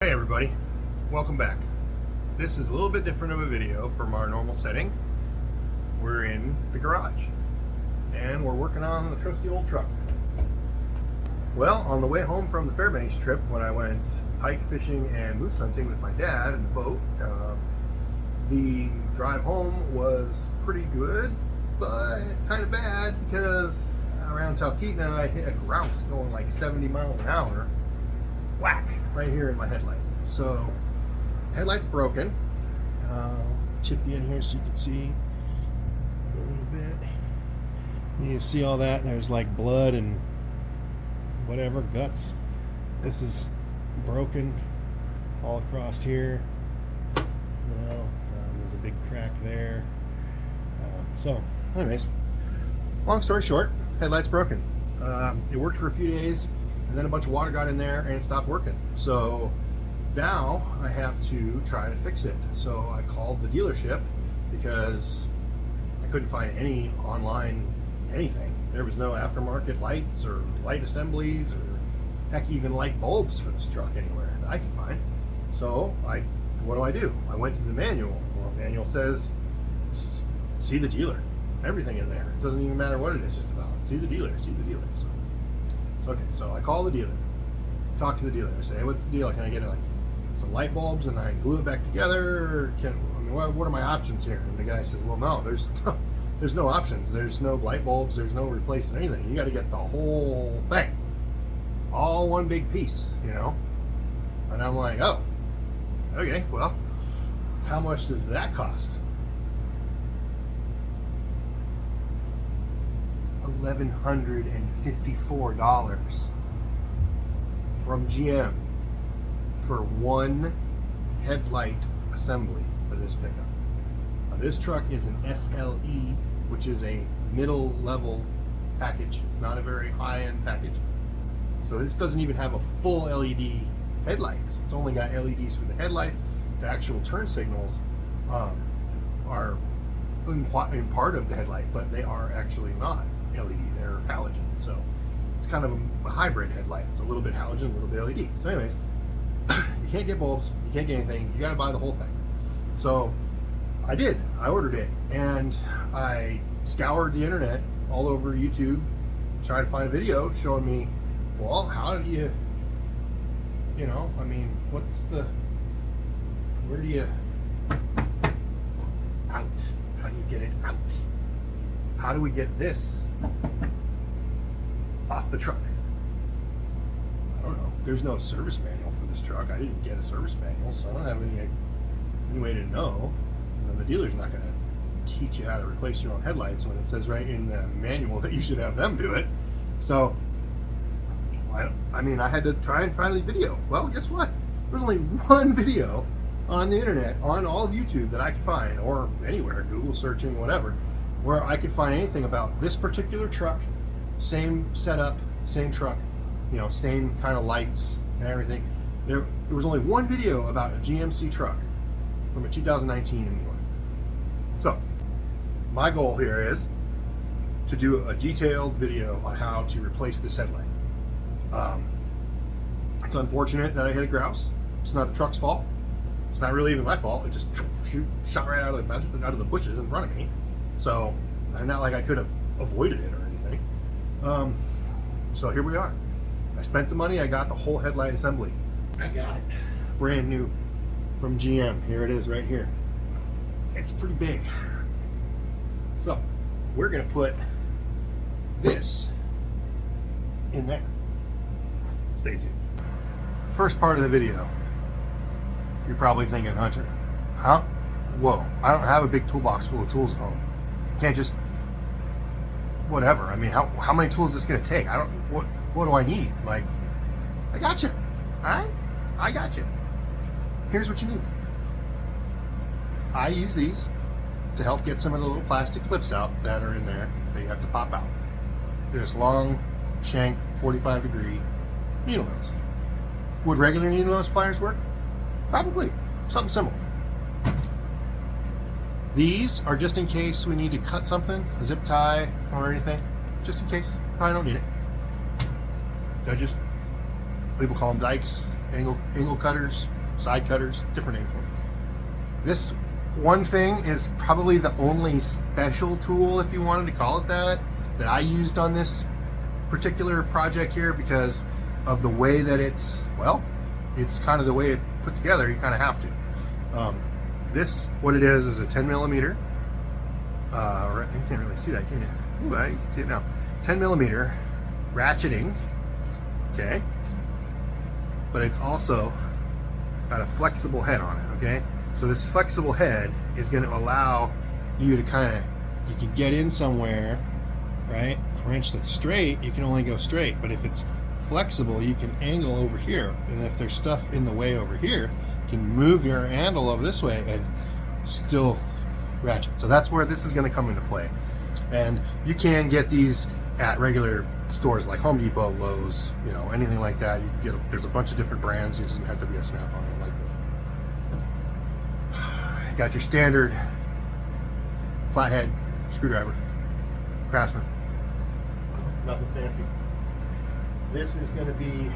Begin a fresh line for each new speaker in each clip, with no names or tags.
Hey everybody, welcome back. This is a little bit different of a video from our normal setting. We're in the garage and we're working on the trusty old truck. Well, on the way home from the Fairbanks trip, when I went hike fishing and moose hunting with my dad in the boat, the drive home was pretty good, but kind of bad because around Talkeetna I hit a grouse going like 70 miles an hour. Whack! Right here in my headlight. So, headlight's broken. Tip you in here so you can see a little bit. You can see all that. There's like blood and whatever, guts. This is broken all across here. There's a big crack there. So, anyways, long story short, headlight's broken. It worked for a few days, and then a bunch of water got in there and it stopped working. So now I have to try to fix it. So I called the dealership because I couldn't find any online anything. There was no aftermarket lights or light assemblies or heck, even light bulbs for this truck anywhere that I could find. So what do? I went to the manual. Well, the manual says see the dealer. Everything in there. It doesn't even matter what it is, just about see the dealer. So okay, so I call the dealer, talk to the dealer. I say, hey, what's the deal? Can I get like some light bulbs and I glue it back together? What are my options here? And the guy says, well, no, there's no options. There's no light bulbs. There's no replacing anything. You got to get the whole thing, all one big piece, you know. And I'm like, oh, okay, well, how much does that cost? $1,154 from GM for one headlight assembly for this pickup. Now, this truck is an SLE, which is a middle level package. It's not a very high-end package. So this doesn't even have a full LED headlights. It's only got LEDs for the headlights. The actual turn signals are in part of the headlight, but they are actually not LED, they're halogen. So it's kind of a hybrid headlight. It's a little bit halogen, a little bit LED. So anyways, you can't get bulbs, you can't get anything, you got to buy the whole thing. So I did. I ordered it, and I scoured the internet all over YouTube, tried to find a video showing me, well, how do you where do you out? How do you get it out? How do we get this off the truck? I don't know. There's no service manual for this truck. I didn't get a service manual, so I don't have any way to know. The dealer's not going to teach you how to replace your own headlights when it says right in the manual that you should have them do it. So, I had to try and find a video. Well, guess what? There's only one video on the internet, on all of YouTube, that I could find, or anywhere, Google searching, whatever, where I could find anything about this particular truck, same setup, same truck, same kind of lights and everything. There was only one video about a GMC truck from a 2019 in New York. So, my goal here is to do a detailed video on how to replace this headlight. It's unfortunate that I hit a grouse. It's not the truck's fault. It's not really even my fault. It just shot right out of the bushes in front of me. So, not like I could have avoided it or anything. So here we are. I spent the money. I got the whole headlight assembly. I got it. Brand new from GM. Here it is right here. It's pretty big. So, we're going to put this in there. Stay tuned. First part of the video. You're probably thinking, Hunter, huh? Whoa, I don't have a big toolbox full of tools at home. Can't just whatever. How many tools is this gonna take? What do I need? Like, I got you. Alright? I got you. Here's what you need. I use these to help get some of the little plastic clips out that are in there that you have to pop out. There's long shank 45-degree needle nose. Would regular needle nose pliers work? Probably. Something similar. These are just in case we need to cut something, a zip tie or anything. Just in case. Probably don't need it. People call them dikes, angle cutters, side cutters, different names. This one thing is probably the only special tool, if you wanted to call it that I used on this particular project here, because of the way that it's kind of the way it's put together. You kind of have to. This, what it is a 10 millimeter. You can't really see that, can you? Ooh, you can see it now. 10 millimeter ratcheting. Okay. But it's also got a flexible head on it. Okay. So this flexible head is going to allow you to you can get in somewhere, right? A wrench that's straight, you can only go straight. But if it's flexible, you can angle over here. And if there's stuff in the way over here, you can move your handle over this way and still ratchet. So that's where this is going to come into play. And you can get these at regular stores like Home Depot, Lowe's, anything like that. You can get, there's a bunch of different brands. It doesn't have to be a Snap-on like this. Got your standard flathead screwdriver, Craftsman. Nothing fancy. This is going to be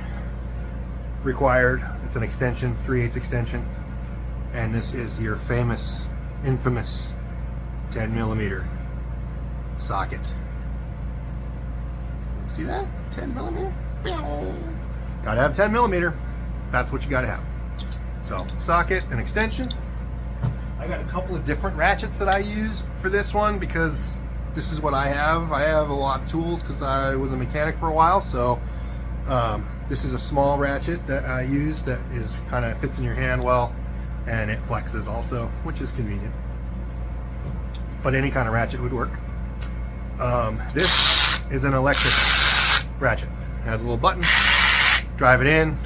required. It's an extension, 3/8 extension, and this is your infamous 10 millimeter socket. See that? 10 millimeter. Gotta have 10 millimeter. That's what you gotta have. So socket and extension. I got a couple of different ratchets that I use for this one because this is what I have. I have a lot of tools because I was a mechanic for a while. So this is a small ratchet that I use that is kind of fits in your hand well, and it flexes also, which is convenient. But any kind of ratchet would work. This is an electric ratchet. It has a little button. Drive it in.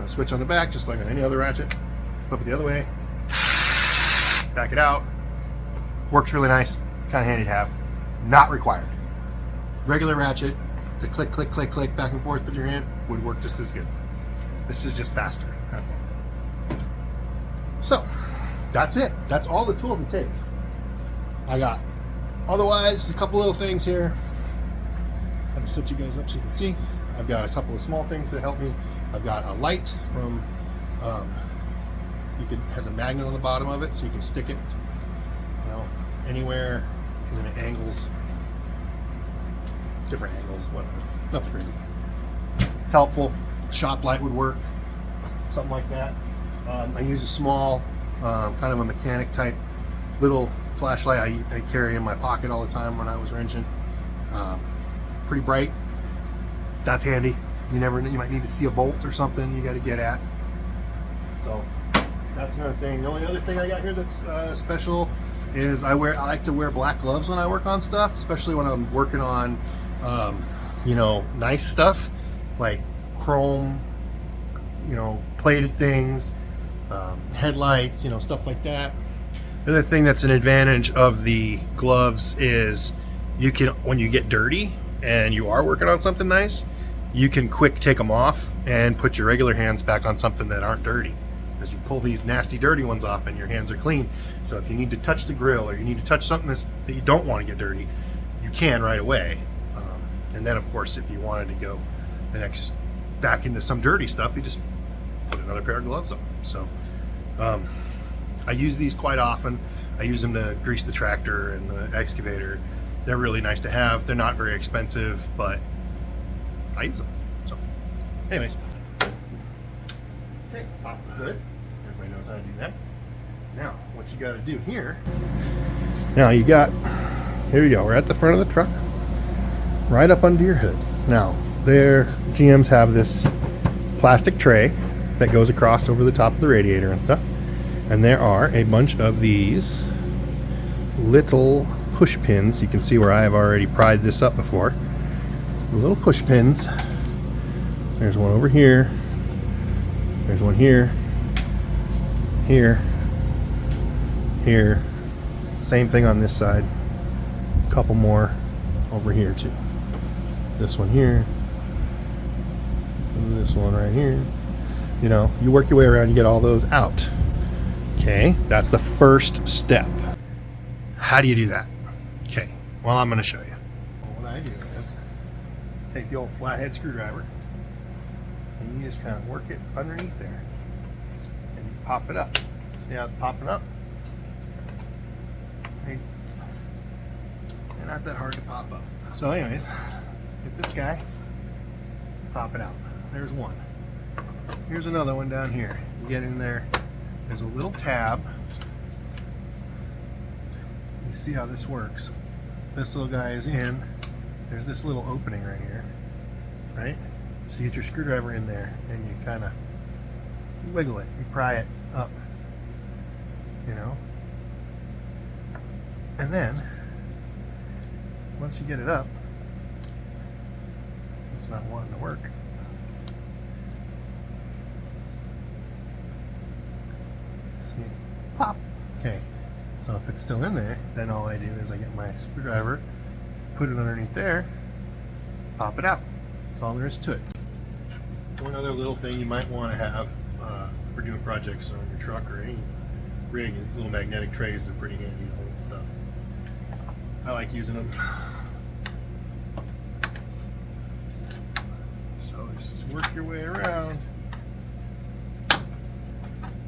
Switch on the back, just like on any other ratchet. Flip it the other way. Back it out. Works really nice. Kind of handy to have. Not required. Regular ratchet, the click, click, click, click, back and forth with your hand would work just as good. This is just faster. That's all. So, that's it. That's all the tools it takes. I got, otherwise, a couple little things here. I'll set you guys up so you can see. I've got a couple of small things that help me. I've got a light from, has a magnet on the bottom of it, so you can stick it, anywhere, and it angles, different angles, whatever. Nothing crazy. It's helpful. Shop light would work, something like that. I use a small, kind of a mechanic type little flashlight I carry in my pocket all the time when I was wrenching. Pretty bright. That's handy. You might need to see a bolt or something you got to get at. So that's another thing. The only other thing I got here that's special is I like to wear black gloves when I work on stuff, especially when I'm working on nice stuff like chrome, plated things, headlights, stuff like that. The other thing that's an advantage of the gloves is you can, when you get dirty and you are working on something nice, you can quick take them off and put your regular hands back on something that aren't dirty. Because you pull these nasty dirty ones off and your hands are clean. So if you need to touch the grill or you need to touch something that you don't want to get dirty, you can right away. And then of course, if you wanted to go back into some dirty stuff, you just put another pair of gloves on. So I use these quite often. I use them to grease the tractor and the excavator. They're really nice to have. They're not very expensive, but I use them. So anyways, okay, pop the hood. Everybody knows how to do that. Now, what you got to do here, here you go, we're at the front of the truck, right up under your hood. Now, GMs have this plastic tray that goes across over the top of the radiator and stuff. And there are a bunch of these little push pins. You can see where I have already pried this up before. The little push pins. There's one over here. There's one here. Here. Here. Same thing on this side. A couple more over here too. This one here. And this one right here. You work your way around, you get all those out. Okay, that's the first step. How do you do that? Okay, well, I'm going to show you. What I do is take the old flathead screwdriver and you just kind of work it underneath there. pop it up. See how it's popping up? They're not that hard to pop up. So anyways, get this guy, pop it out. There's one. Here's another one down here. You get in there, there's a little tab. You see how this works. This little guy is in. There's this little opening right here, right? So you get your screwdriver in there and you kind of wiggle it, you pry it up, you know? And then, once you get it up, it's not wanting to work. See, pop. Okay, so if it's still in there, then all I do is I get my screwdriver, put it underneath there, pop it out. That's all there is to it. One other little thing you might want to have for doing projects on your truck or any rig is little magnetic trays. They're pretty handy to hold stuff. I like using them. So just work your way around.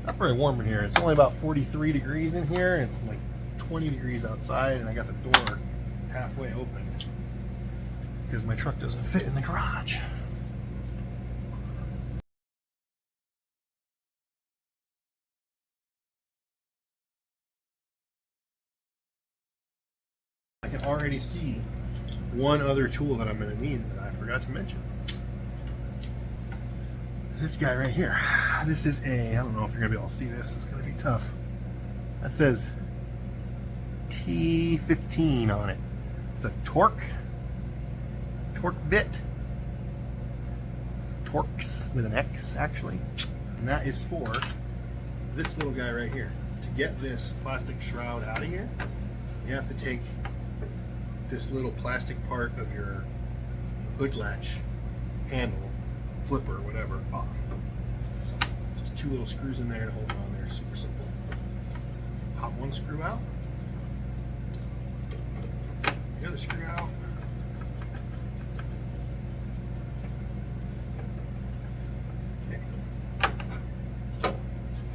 Not very warm in here. It's only about 43 degrees in here. It's like 20 degrees outside, and I got the door halfway open because my truck doesn't fit in the garage. I can already see one other tool that I'm going to need that I forgot to mention. This guy right here. This is I don't know if you're going to be able to see this. It's going to be tough. That says T15 on it. It's a torque bit. Torx with an X actually. And that is for this little guy right here. To get this plastic shroud out of here, you have to take this little plastic part of your hood latch handle, flipper, whatever, off. So just two little screws in there to hold it on there. Super simple. Pop one screw out, the other screw out. Okay.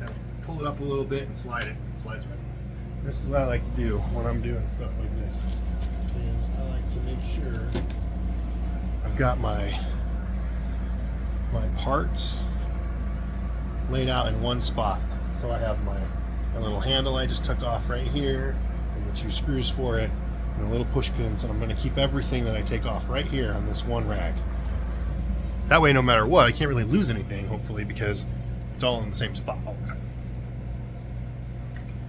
Now pull it up a little bit and slide it. It slides right. This is what I like to do when I'm doing stuff like this. Is I like to make sure I've got my parts laid out in one spot. So I have my little handle I just took off right here, and the two screws for it, and the little push pins, and I'm going to keep everything that I take off right here on this one rag. That way, no matter what, I can't really lose anything, hopefully, because it's all in the same spot all the time.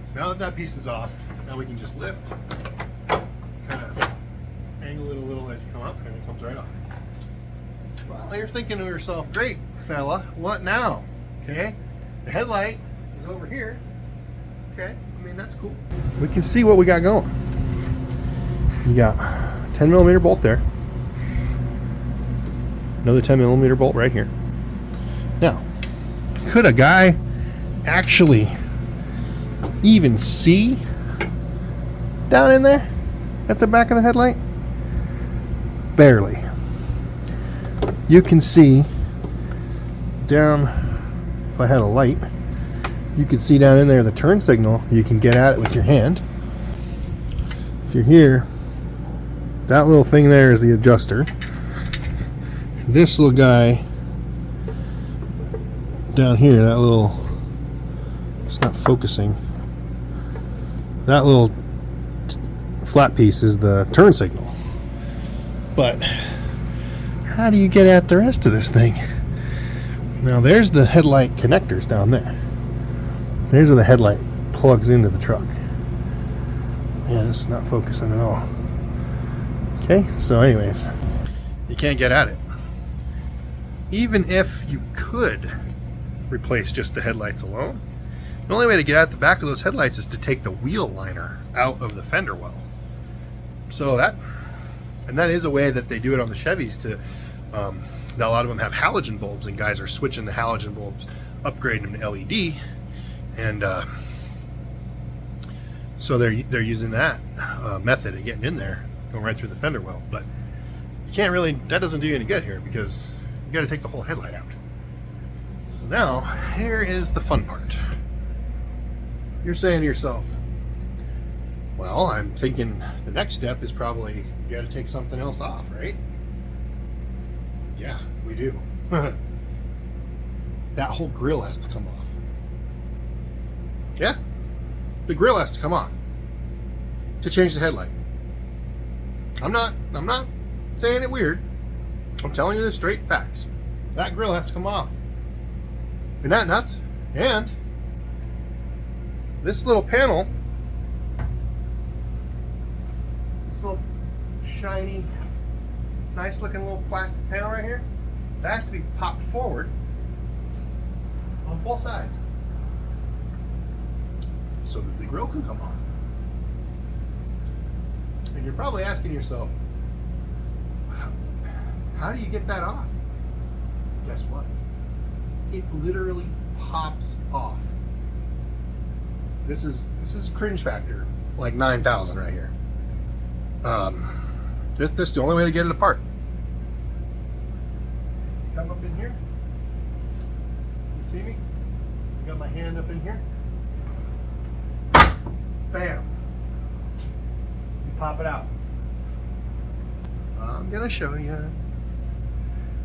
So now that that piece is off, now we can just lift, kind of angle it a little as you come up, and it comes right off. Well, you're thinking to yourself, great fella, what now? Okay, the headlight is over here. Okay, I mean, that's cool. We can see what we got going. You got a 10mm bolt there. Another 10mm bolt right here. Now, could a guy actually even see down in there at the back of the headlight? Barely. You can see down, if I had a light, you could see down in there the turn signal. You can get at it with your hand. If you're here, that little thing there is the adjuster. This little guy down here, that little, it's not focusing. That little flat piece is the turn signal. But how do you get at the rest of this thing? Now there's the headlight connectors down there. There's where the headlight plugs into the truck. Yeah, this is not focusing at all. Okay, so anyways, you can't get at it. Even if you could replace just the headlights alone, the only way to get at the back of those headlights is to take the wheel liner out of the fender well. So that is a way that they do it on the Chevys. To a lot of them have halogen bulbs, and guys are switching the halogen bulbs, upgrading them to LED, and so they're using that method of getting in there, going right through the fender well. But you can't really, that doesn't do you any good here, because you got to take the whole headlight out. So now here is the fun part. you're saying to yourself, well, I'm thinking the next step is probably you got to take something else off, right? Yeah, we do. That whole grill has to come off. Yeah, the grill has to come off to change the headlight. I'm not saying it weird. I'm telling you the straight facts. That grill has to come off. Isn't that nuts? And this little panel, this little shiny, nice looking little plastic panel right here, that has to be popped forward on both sides so that the grill can come off. And you're probably asking yourself, how do you get that off? Guess what? It literally pops off. This is cringe factor like 9,000 right here. This is the only way to get it apart. Come up in here. You see me? I got my hand up in here. Bam. You pop it out. I'm gonna show you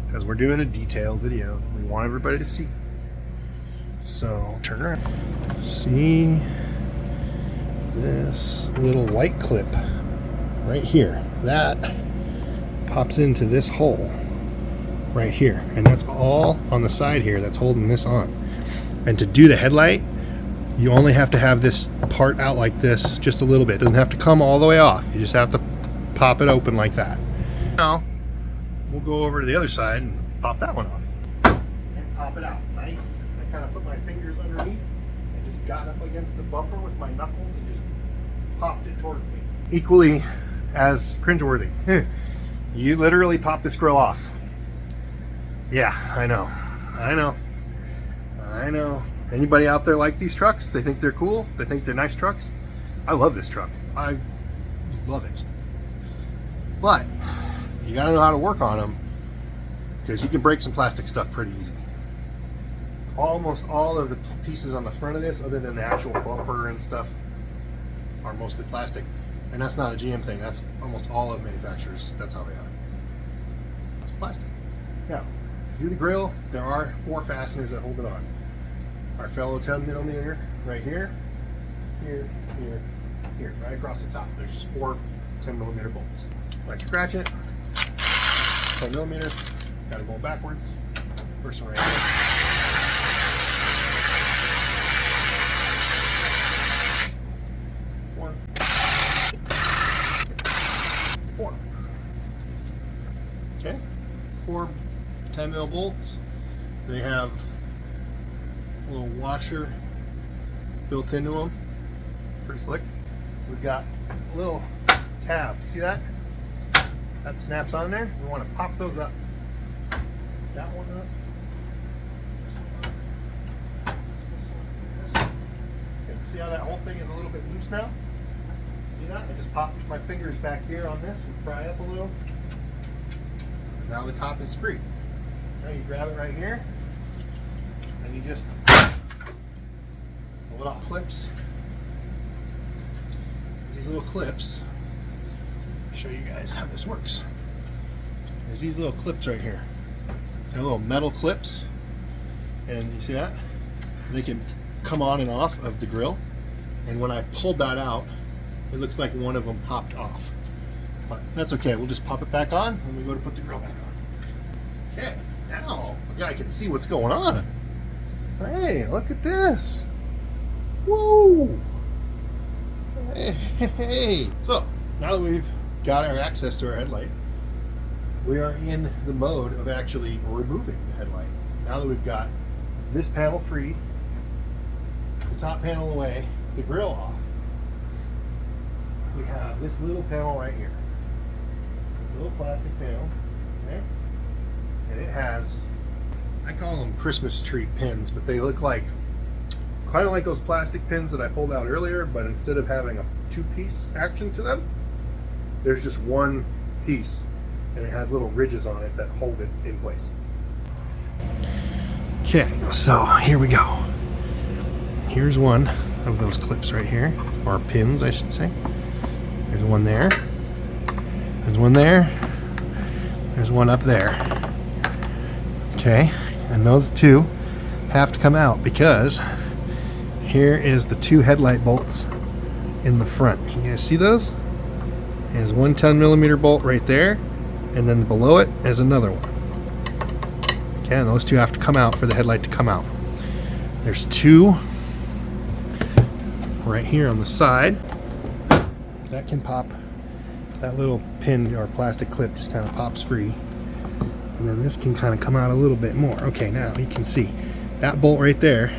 because we're doing a detailed video. We want everybody to see. So turn around. See this little white clip right here? That pops into this hole right here, and that's all on the side here that's holding this on. And to do the headlight, you only have to have this part out like this just a little bit. It doesn't have to come all the way off. You just have to pop it open like that. Now we'll go over to the other side and pop that one off and pop it out nice. I kind of put my fingers underneath and just got up against the bumper with my knuckles and just popped it towards me. Equally as cringeworthy. You literally pop this grill off. Yeah, I know. Anybody out there like these trucks? They think they're cool? They think they're nice trucks? I love this truck. I love it. But you gotta know how to work on them because you can break some plastic stuff pretty easy. Almost all of the pieces on the front of this, other than the actual bumper and stuff, are mostly plastic. And that's not a GM thing. That's almost all of manufacturers. That's how they are. It's plastic. Now, to do the grill, there are 4 fasteners that hold it on. Our fellow 10mm right here, here, right across the top. There's just 4 10mm bolts. Electric ratchet, 10mm. Got it going backwards. First one right here. Four. Okay, 4 10mm bolts. They have a little washer built into them. Pretty slick. We've got a little tab. See that? That snaps on there. We want to pop those up. That one up. This one up. This one. This one. Okay, see how that whole thing is a little bit loose now? See that? I just popped my fingers back here on this and pry up a little. Now the top is free. Now you grab it right here and you just pull it off. Clips. These little clips. I'll show you guys how this works. There's these little clips right here. They're little metal clips, and you see that? They can come on and off of the grill. And when I pulled that out, it looks like one of them popped off. But that's okay. We'll just pop it back on when we go to put the grill back on. Okay, now the guy can see what's going on. Hey, look at this. Whoa. Hey. So, now that we've got our access to our headlight, we are in the mode of actually removing the headlight. Now that we've got this panel free, the top panel away, the grill off, we have this little panel right here. This little plastic panel, okay? And it has, I call them Christmas tree pins, but they look like, kind of like those plastic pins that I pulled out earlier, but instead of having a 2-piece action to them, there's just one piece, and it has little ridges on it that hold it in place. Okay, so here we go. Here's one of those clips right here, or pins I should say. There's one there, there's one there, there's one up there. Okay, and those two have to come out because here is the two headlight bolts in the front. You guys see those? There's one 10mm bolt right there, and then below it is another one. Okay, and those two have to come out for the headlight to come out. There's two right here on the side that can pop. That little pin or plastic clip just kind of pops free, and then this can kind of come out a little bit more. Okay, now you can see that bolt right there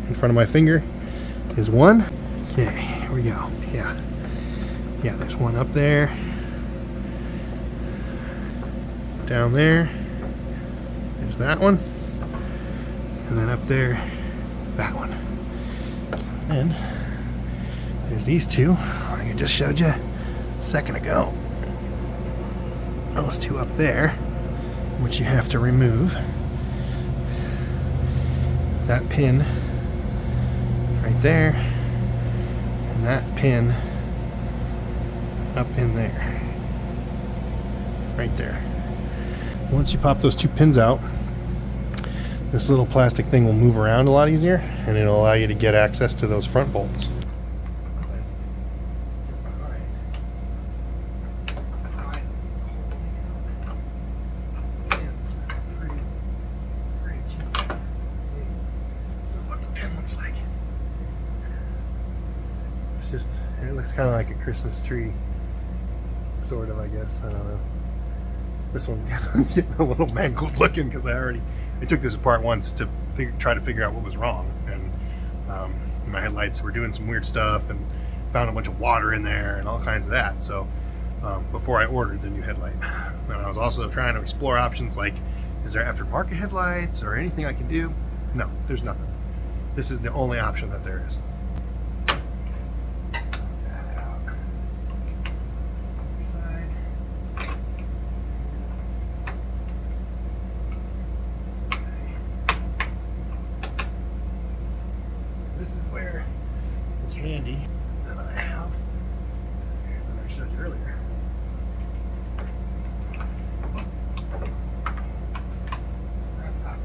in front of my finger is one. Okay, here we go. Yeah, there's one up there, down there, there's that one, and then up there, that one. And there's these two I just showed you a second ago. Those two up there, which you have to remove. That pin right there, and that pin up in there, right there. Once you pop those two pins out, this little plastic thing will move around a lot easier, and it'll allow you to get access to those front bolts. It's just, it looks kind of like a Christmas tree, sort of, I guess. I don't know. This one's getting a little mangled looking because I took this apart once to try to figure out what was wrong, and my headlights were doing some weird stuff and found a bunch of water in there and all kinds of that. So before I ordered the new headlight, and I was also trying to explore options like, is there aftermarket headlights or anything I can do? No, there's nothing. This is the only option that there is. This is where it's handy that I have, that I showed you earlier. That's hot.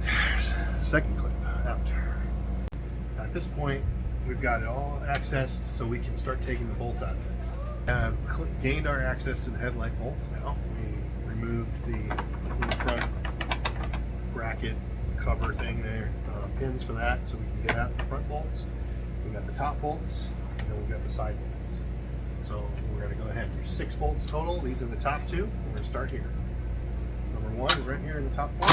There's the second clip out. At this point, we've got it all accessed so we can start taking the bolts out of it. Have gained our access to the headlight bolts now. We removed the front bracket cover thing there, pins for that, so we can get out the front bolts. We've got the top bolts, and then we've got the side bolts. So we're going to go ahead. There's 6 bolts total. These are the top 2. We're going to start here. Number 1 is right here in the top bolt.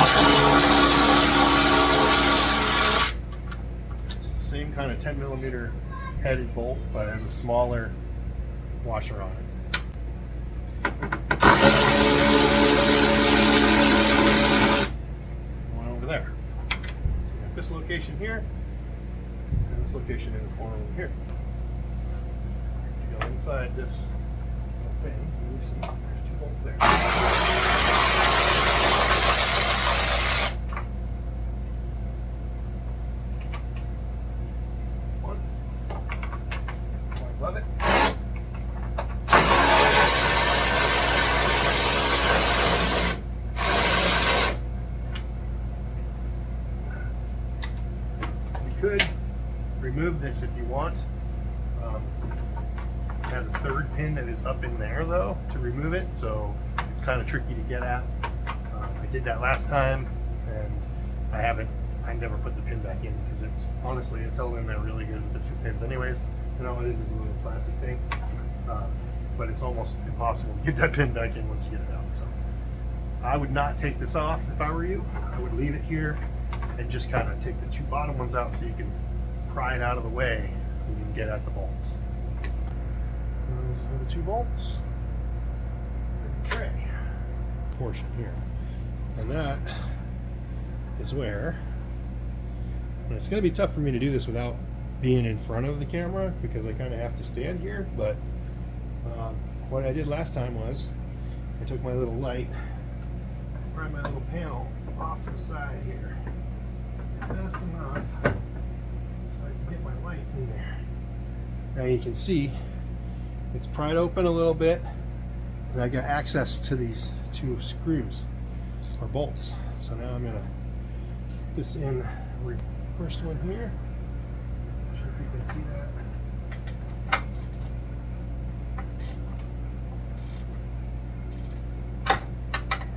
It's the same kind of 10mm headed bolt, but has a smaller washer on it. There. So we have this location here, and this location in the corner over here. If you go inside this thing, you see there's 2 bolts there. One. Right above it. Could remove this if you want. It has a 3rd pin that is up in there though to remove it, so it's kind of tricky to get at. I did that last time, and I never put the pin back in because it's held in there really good with the 2 pins anyways. And all it is a little plastic thing, but it's almost impossible to get that pin back in once you get it out. So I would not take this off if I were you. I would leave it here and just kind of take the 2 bottom ones out so you can pry it out of the way so you can get at the bolts. Those are the 2 bolts. And the tray portion here. And that is where, and it's going to be tough for me to do this without being in front of the camera because I kind of have to stand here, but what I did last time was I took my little light, pried my little panel off to the side here. Like Now you can see it's pried open a little bit, and I got access to these 2 screws or bolts. So now I'm gonna put this in the first one here. Not sure if you can see that.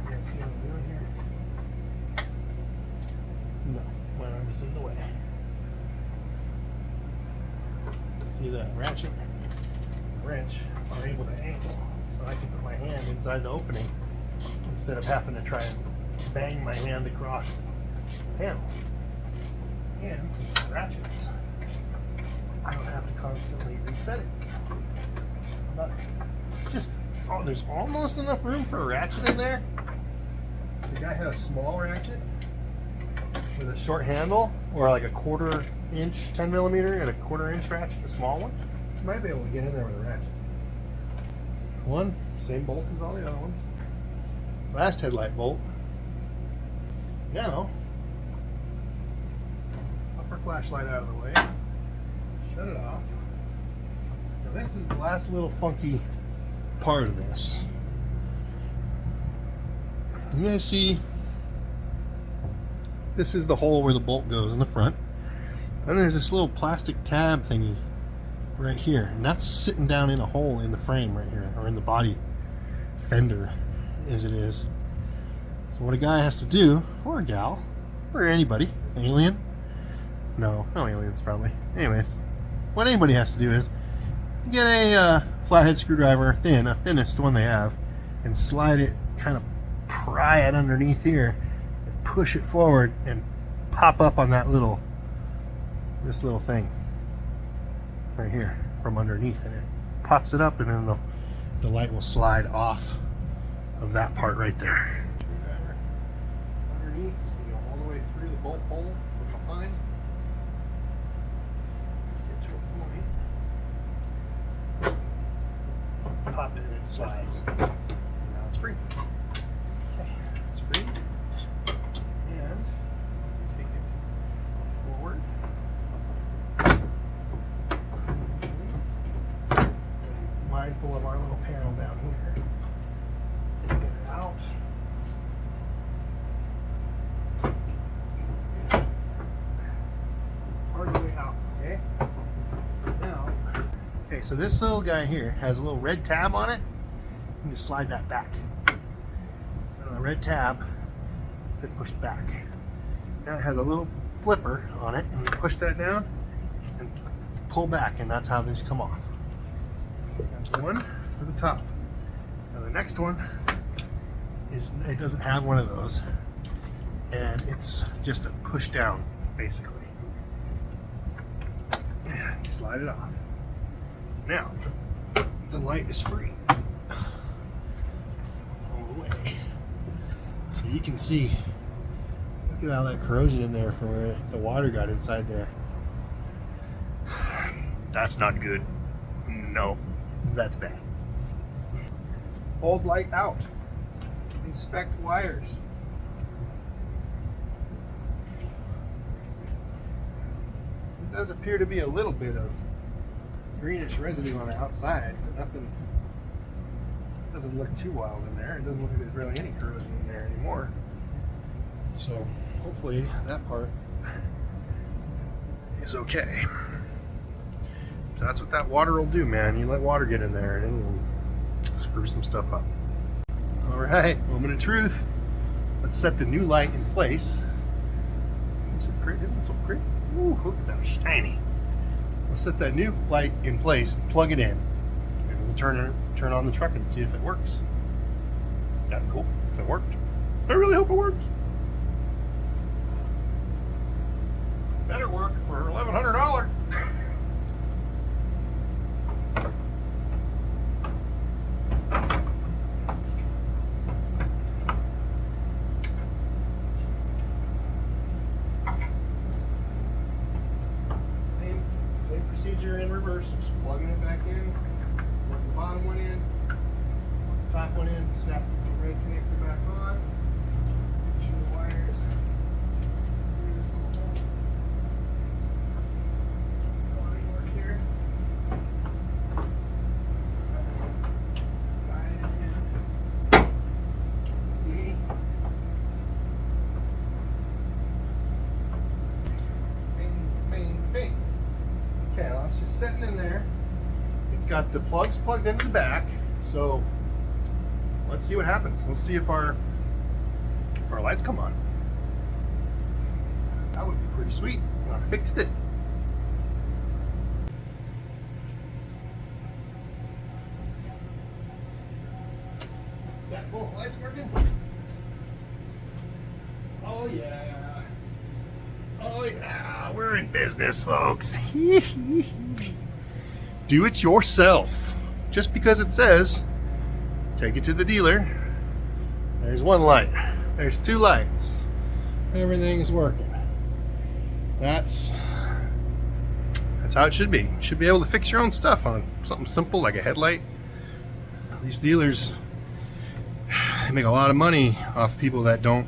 You guys see what I'm doing here? No, my arm is in the way. See that ratchet and wrench are able to angle, so I can put my hand inside the opening instead of having to try and bang my hand across the panel. And since the ratchets, I don't have to constantly reset it. But it's just, oh, there's almost enough room for a ratchet in there. If the guy had a small ratchet with a short handle, or like a 1/4 inch 10 millimeter and a 1/4 inch ratchet, a small one, you might be able to get in there with a ratchet. One, same bolt as all the other ones. Last headlight bolt. Now, upper flashlight out of the way. Shut it off. Now this is the last little funky part of this. You guys see, this is the hole where the bolt goes in the front. And there's this little plastic tab thingy right here. And that's sitting down in a hole in the frame right here, or in the body fender as it is. So what a guy has to do, or a gal, or anybody, alien? No aliens probably. Anyways, what anybody has to do is get a flathead screwdriver, the thinnest one they have, and slide it, kind of pry it underneath here, and push it forward, and pop up on that this little thing right here from underneath, and it pops it up, and then the light will slide off of that part right there. Screwdriver underneath, you go all the way through the bolt hole from behind. Get to a point. Pop it and it slides. And now it's free. Okay, it's free. And take it forward. Mindful of our little panel down here. Get it out. Part of the way out, okay? Now, okay, so this little guy here has a little red tab on it. You can slide that back. So the red tab has been pushed back. Now it has a little flipper on it, and you push that down and pull back, and that's how these come off. That's one for the top. Now the next one is, it doesn't have one of those, and it's just a push down basically. And you slide it off. Now the light is free all the way, so you can see. Look at all that corrosion in there from where the water got inside there. That's not good. No. That's bad. Hold light out. Inspect wires. It does appear to be a little bit of greenish residue on the outside, but nothing, doesn't look too wild in there. It doesn't look like there's really any corrosion in there anymore. So hopefully that part is okay. So that's what that water will do, man. You let water get in there and it'll screw some stuff up. Alright, moment of truth. Let's set the new light in place. Isn't it so pretty? Ooh, look at that shiny. Let's set that new light in place, plug it in, and we'll turn on the truck and see if it works. Yeah, cool. If it worked. I really hope it works. Better work for $1,100. Same procedure in reverse. Just plugging it back in, work the bottom one in, work the top one in, snap the red connector back on. Make sure the wires through this little hole. Work here. sitting in there. It's got the plugs plugged into the back. So let's see what happens. Let's see if our lights come on. That would be pretty sweet when I fixed it. Is that both lights working? Oh yeah. Oh yeah, we're in business, folks. Do it yourself. Just because it says, take it to the dealer. There's one light. There's two lights. Everything's working. That's how it should be. You should be able to fix your own stuff on something simple like a headlight. These dealers, they make a lot of money off people that don't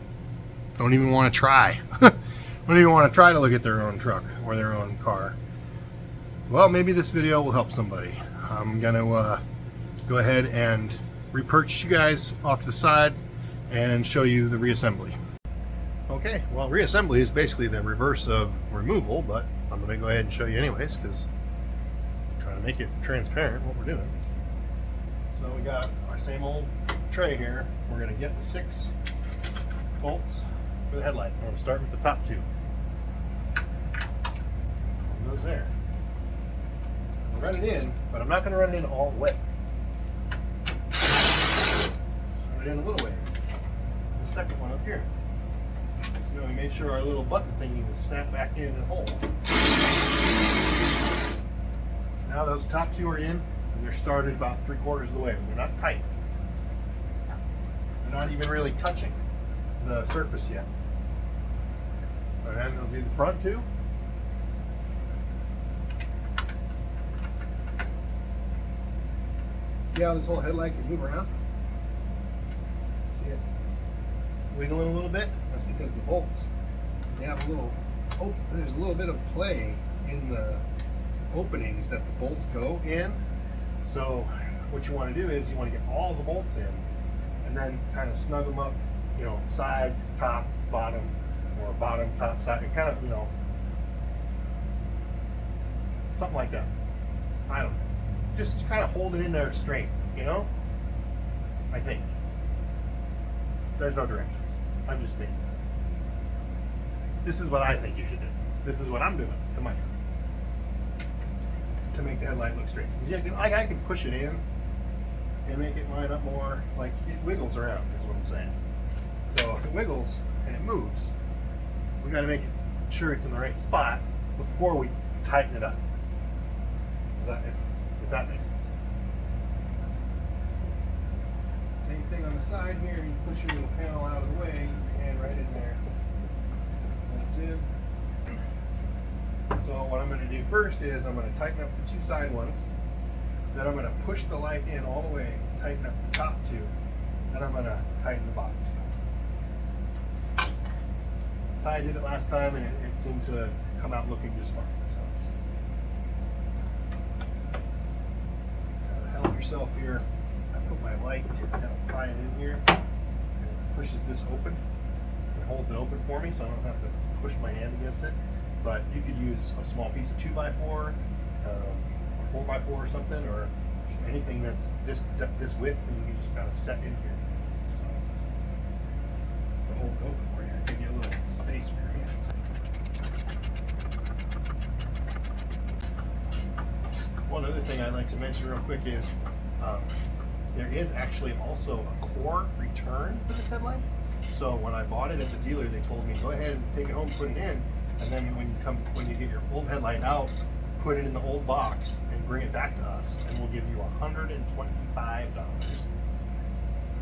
even want to try. Don't even want to try to look at their own truck or their own car. Well, maybe this video will help somebody. I'm gonna go ahead and repurchase you guys off to the side and show you the reassembly. Okay, well, reassembly is basically the reverse of removal, but I'm gonna go ahead and show you anyways because I'm trying to make it transparent what we're doing. So we got our same old tray here. We're gonna get the 6 bolts for the headlight. I'm gonna start with the top 2. One goes there. I'll run it in, but I'm not gonna run it in all the way. Just run it in a little ways. The second one up here. So we made sure our little button thingy was snapped back in and hold. Now those top 2 are in, and they're started about 3/4 of the way. They're not tight. They're not even really touching the surface yet. And then we'll do the front 2. See how this whole headlight can move around? See it wiggling a little bit? That's because the bolts, they have a little, there's a little bit of play in the openings that the bolts go in. So what you want to do is you want to get all the bolts in and then kind of snug them up, you know, side, top, bottom, or bottom, top, side, and kind of, you know, something like that. I don't know. Just kind of hold it in there straight, you know? I think. There's no directions. I'm just making this up. This is what I think you should do. This is what I'm doing to my truck to make the headlight look straight. Like I can push it in and make it line up more. Like it wiggles around is what I'm saying. So if it wiggles and it moves, we got to make it sure it's in the right spot before we tighten it up. If that makes sense. Same thing on the side here. You push your little panel out of the way, your hand right in there. That's it. So what I'm going to do first is I'm going to tighten up the 2 side ones. Then I'm going to push the light in all the way, tighten up the top 2. Then I'm going to tighten the bottom 2. That's how I did it last time, and it seemed to come out looking just fine. So. Help yourself here. I put my light kind of pry it in here, and it pushes this open and holds it open for me, so I don't have to push my hand against it. But you could use a small piece of 2x4, or 4x4 or something, or anything that's this width, and you can just kind of set in here. So, to hold it open for you, give you a little space for your hands. One other thing I'd like to mention real quick is there is actually also a core return for this headlight. So when I bought it at the dealer, they told me go ahead and take it home, put it in, and then when you get your old headlight out, put it in the old box and bring it back to us, and we'll give you $125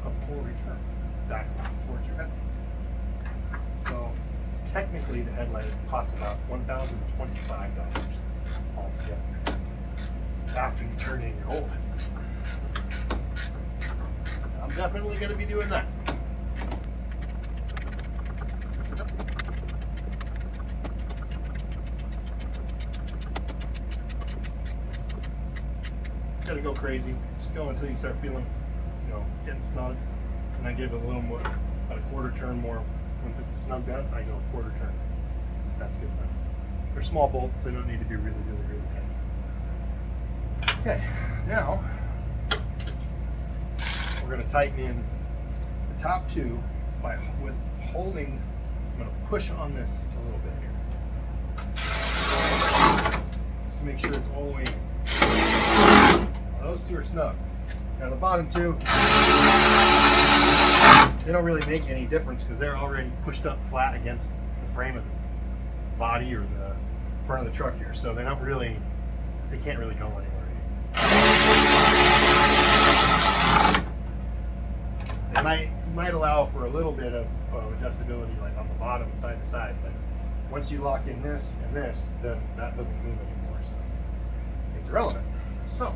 of core return back towards your headlight. So technically, the headlight costs about $1,025 altogether after you turn in your old headlight. I'm definitely going to be doing that. Gotta go crazy. Just go until you start feeling, you know, getting snug. And I give it a little more, about a quarter turn more. Once it's snugged up, I go a quarter turn. That's good enough. They're small bolts. They don't need to be really tight. Okay, now we're going to tighten in the top two with holding. I'm going to push on this a little bit here, just to make sure it's all the way in. Those two are snug. Now the bottom two, they don't really make any difference because they're already pushed up flat against the frame of the body or the front of the truck here, so they can't really go anywhere. They might allow for a little bit of adjustability, like on the bottom, side to side, but once you lock in this and this, then that doesn't move anymore, so it's irrelevant. So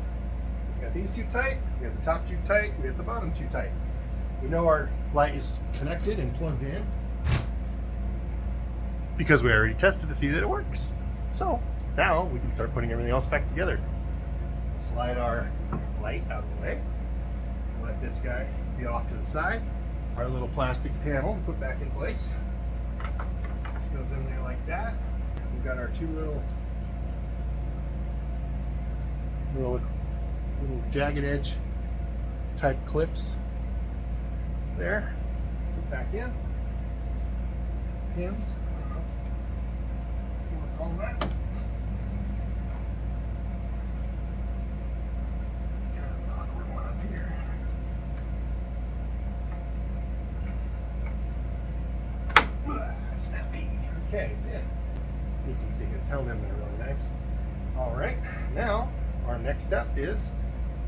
we got these two tight, we got the top two tight, we got the bottom two tight. We know our light is connected and plugged in because we already tested to see that it works. So now we can start putting everything else back together. Slide our light out of the way. Let this guy be off to the side. Our little plastic panel to put back in place. This goes in there like that. We've got our two little jagged edge type clips there. Put back in. Pins. What call that? This is kind of an awkward one up here. Snappy. Okay, it's in. You can see it's held in there really nice. All right, now our next step is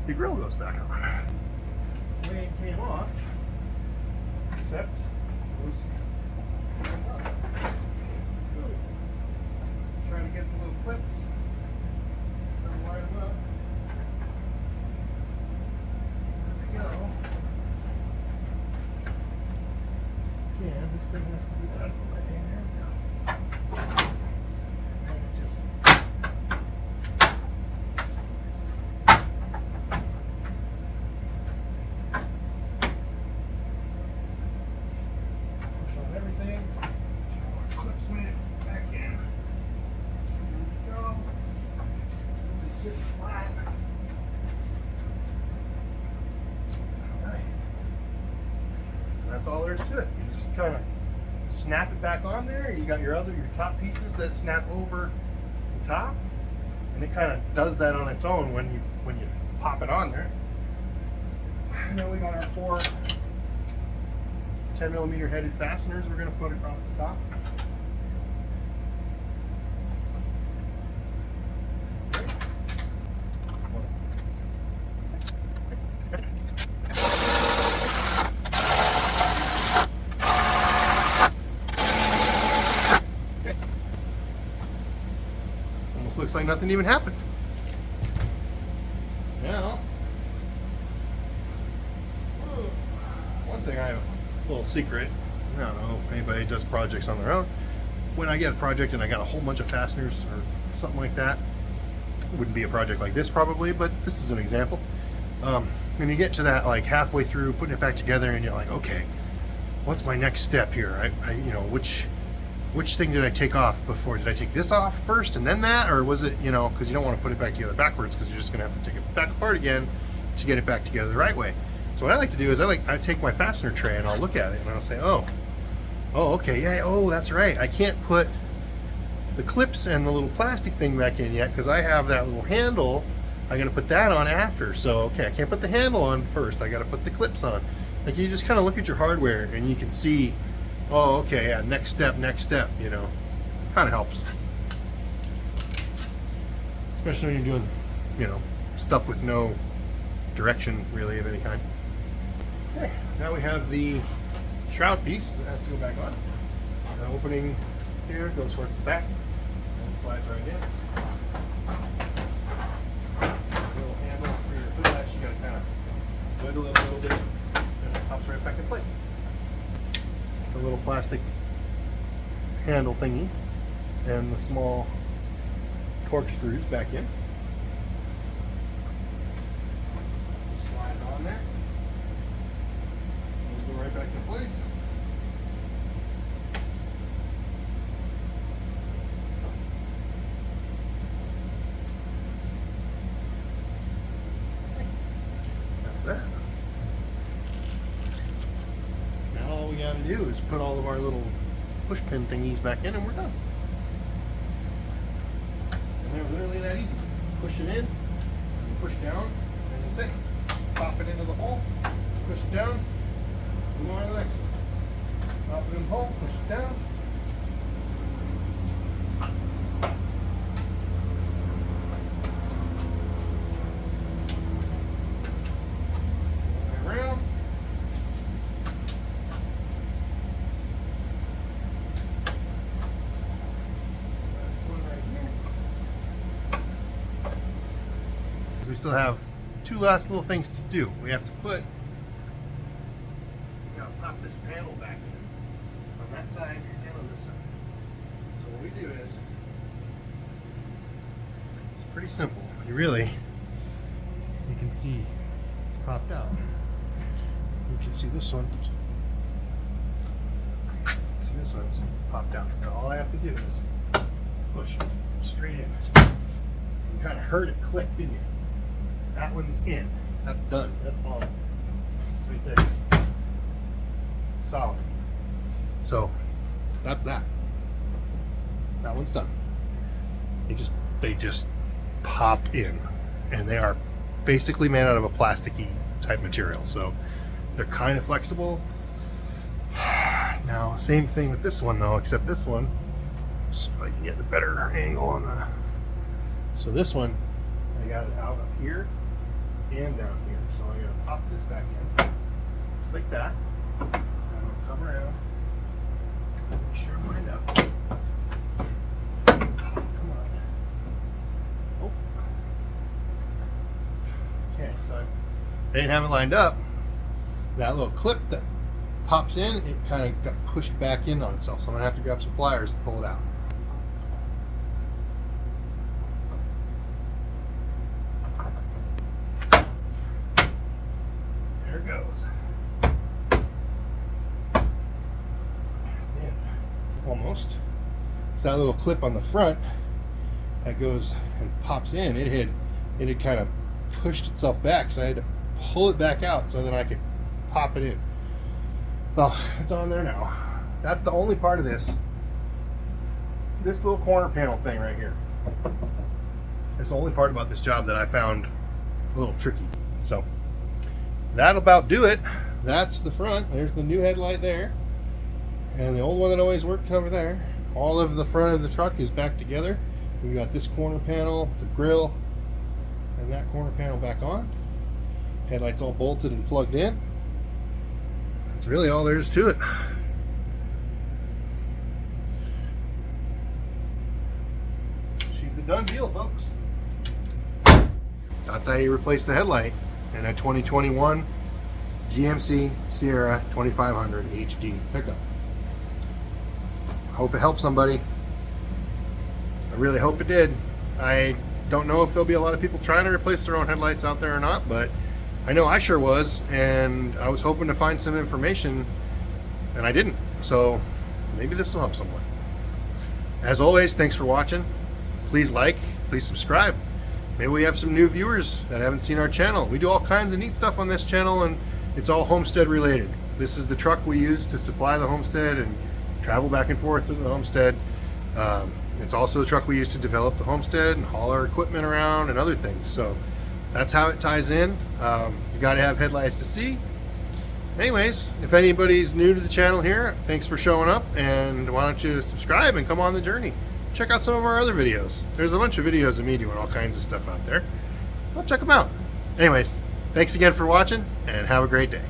the grill goes back on. The way it came off, except was trying to get the little clips and line them up. There we go. Yeah, this thing has to be out of the way. There we go. And it just push on everything. Clips made it back in. Here we go. This is sitting flat. Alright. That's all there is to it. You just kind of snap it back on there. You got your top pieces that snap over the top, and it kind of does that on its own when you pop it on there. And then we got our 4 10mm headed fasteners we're going to put across the top. Looks like nothing even happened. Now, one thing I have, a little secret, I don't know if anybody does projects on their own. When I get a project and I got a whole bunch of fasteners or something like that, it wouldn't be a project like this probably, but this is an example. When you get to that like halfway through putting it back together and you're like, okay, what's my next step here? Which thing did I take off before? Did I take this off first and then that? Or was it, because you don't want to put it back together backwards because you're just going to have to take it back apart again to get it back together the right way. So what I like to do is I take my fastener tray and I'll look at it and I'll say, oh, okay, yeah, oh, that's right. I can't put the clips and the little plastic thing back in yet because I have that little handle. I'm going to put that on after. So, okay, I can't put the handle on first. I got to put the clips on. Like you just kind of look at your hardware and you can see, oh, okay, yeah, next step, kind of helps. Especially when you're doing, stuff with no direction really of any kind. Okay, now we have the shroud piece that has to go back on. The opening here goes towards the back and it slides right in. Little handle for your hood latch, you gotta kind of wiggle it a little bit and it pops right back in place. The little plastic handle thingy and the small torque screws back in. Just slides on there. Those go right back in place. is put all of our little push pin thingies back in and we're done. And they're literally that easy. Push it in, push down, and that's it. Pop it into the hole, push it down, move on to the next one. Pop it in the hole, push it down. Around. Last one right here. So we still have two last little things to do. We have to pop this panel back in on that side and on this side. So what we do is, it's pretty simple. You can see it's popped out. You can see this one. See this one's popped out. Now all I have to do is push it straight in. You kind of heard it click, didn't you? That one's in. That's done. That's on. Right there. Solid. So that's that. That one's done. They just pop in, and they are basically made out of a plasticky type material. So they're kind of flexible. Now, same thing with this one though, except this one, so I can get a better angle on the. So this one, I got it out up here and down here. So I'm gonna pop this back in, just like that. And I'll come around, make sure I'm lined up. Come on. Oh. Okay, so I didn't have it lined up. That little clip that pops in, it kind of got pushed back in on itself. So I'm gonna have to grab some pliers and pull it out. There it goes. It's in. Almost. So that little clip on the front that goes and pops in, it had kind of pushed itself back, so I had to pull it back out so then I could pop it in. Well, it's on there now. That's the only part of this little corner panel thing right here. It's the only part about this job that I found a little tricky. So that'll about do it. That's the front. There's the new headlight there, and the old one that always worked over there. All of the front of the truck is back together. We got this corner panel, the grill, and that corner panel back on. Headlight's all bolted and plugged in. That's really all there is to it. She's a done deal, folks. That's how you replace the headlight in a 2021 GMC Sierra 2500 HD pickup. I hope it helped somebody. I really hope it did. I don't know if there'll be a lot of people trying to replace their own headlights out there or not, but I know I sure was, and I was hoping to find some information, and I didn't. So maybe this will help someone. As always, thanks for watching. Please like, please subscribe. Maybe we have some new viewers that haven't seen our channel. We do all kinds of neat stuff on this channel, and it's all homestead related. This is the truck we use to supply the homestead and travel back and forth to the homestead. It's also the truck we use to develop the homestead and haul our equipment around and other things. So that's how it ties in. You got to have headlights to see. Anyways, if anybody's new to the channel here, thanks for showing up, and why don't you subscribe and come on the journey. Check out some of our other videos. There's a bunch of videos of me doing all kinds of stuff out there. Well, check them out. Anyways, thanks again for watching, and have a great day.